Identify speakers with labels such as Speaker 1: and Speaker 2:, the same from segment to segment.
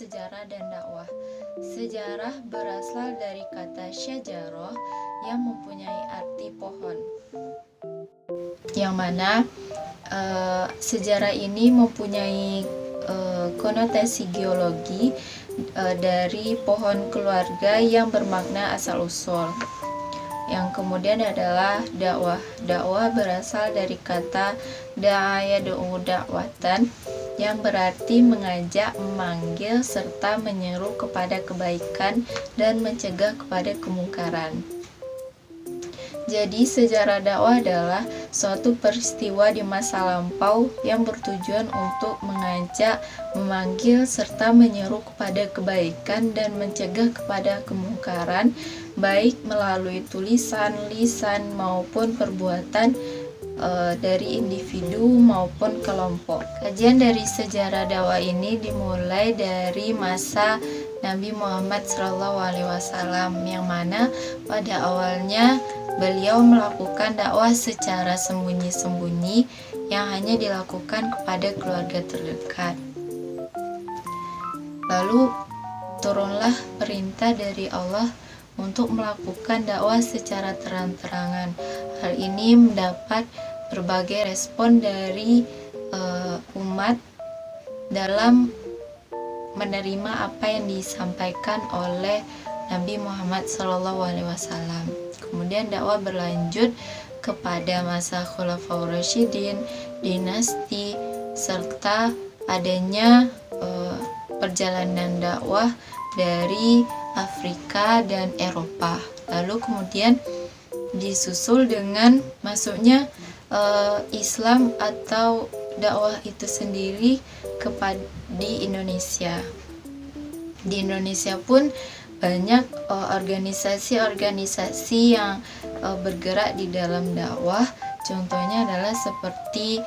Speaker 1: sejarah dan dakwah. Sejarah berasal dari kata syajarah yang mempunyai arti pohon, yang mana sejarah ini mempunyai konotasi geologi dari pohon keluarga yang bermakna asal-usul. Yang kemudian adalah dakwah. Dakwah berasal dari kata da'a yad'u da'watan, yang berarti mengajak, memanggil, serta menyeru kepada kebaikan dan mencegah kepada kemungkaran. Jadi sejarah dakwah adalah suatu peristiwa di masa lampau yang bertujuan untuk mengajak, memanggil, serta menyeru kepada kebaikan dan mencegah kepada kemungkaran, baik melalui tulisan, lisan, maupun perbuatan dari individu maupun kelompok. Kajian dari sejarah dakwah ini dimulai dari masa Nabi Muhammad SAW, yang mana pada awalnya beliau melakukan dakwah secara sembunyi-sembunyi yang hanya dilakukan kepada keluarga terdekat. Lalu turunlah perintah dari Allah untuk melakukan dakwah secara terang-terangan. Hal ini mendapat berbagai respon dari umat dalam menerima apa yang disampaikan oleh Nabi Muhammad SAW. Kemudian dakwah berlanjut kepada masa Khulafaur Rasyidin, dinasti, serta adanya perjalanan dakwah dari Afrika dan Eropa. Lalu kemudian disusul dengan masuknya Islam atau dakwah itu sendiri di Indonesia. Di Indonesia pun banyak organisasi-organisasi yang bergerak di dalam dakwah. Contohnya adalah seperti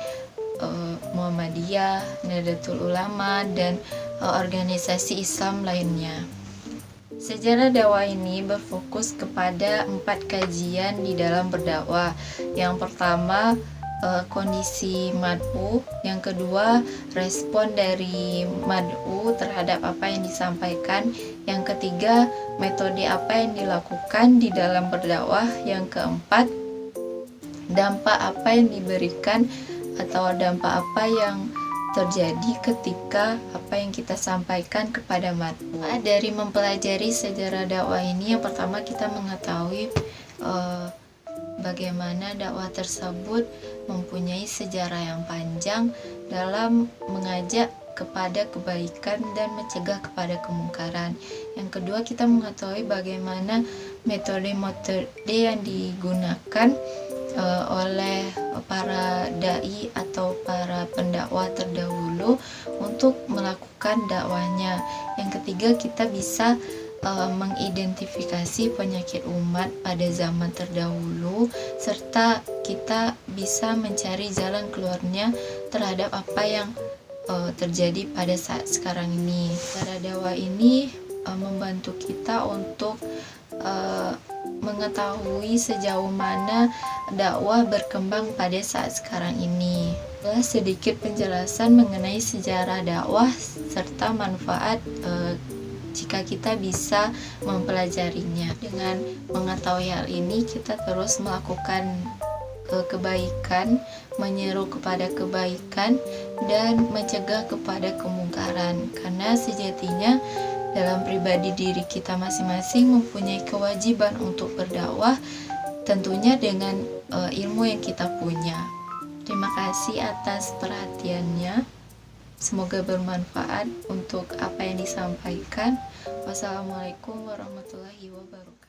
Speaker 1: Muhammadiyah, Nahdlatul Ulama, dan organisasi Islam lainnya. Sejarah dakwah ini berfokus kepada 4 kajian di dalam berdakwah. Yang pertama, kondisi mad'u, yang kedua, respon dari mad'u terhadap apa yang disampaikan, yang ketiga, metode apa yang dilakukan di dalam berdakwah, yang keempat, dampak apa yang diberikan atau dampak apa yang terjadi ketika apa yang kita sampaikan kepada mad'u. Dari mempelajari sejarah dakwah ini, yang pertama kita mengetahui bagaimana dakwah tersebut mempunyai sejarah yang panjang dalam mengajak kepada kebaikan dan mencegah kepada kemungkaran. Yang kedua, kita mengetahui bagaimana metode-metode yang digunakan oleh para dai atau para pendakwah terdahulu untuk melakukan dakwahnya. Yang ketiga, kita bisa mengidentifikasi penyakit umat pada zaman terdahulu, serta kita bisa mencari jalan keluarnya terhadap apa yang terjadi pada saat sekarang ini. Cara dakwah ini membantu kita untuk mengetahui sejauh mana dakwah berkembang pada saat sekarang ini. Sedikit penjelasan mengenai sejarah dakwah serta manfaat jika kita bisa mempelajarinya. Dengan mengetahui hal ini, kita terus melakukan kebaikan, menyeru kepada kebaikan, dan mencegah kepada kemungkaran. Karena sejatinya dalam pribadi diri kita masing-masing mempunyai kewajiban untuk berdakwah, tentunya dengan ilmu yang kita punya. Terima kasih atas perhatiannya. Semoga bermanfaat untuk apa yang disampaikan. Wassalamualaikum warahmatullahi wabarakatuh.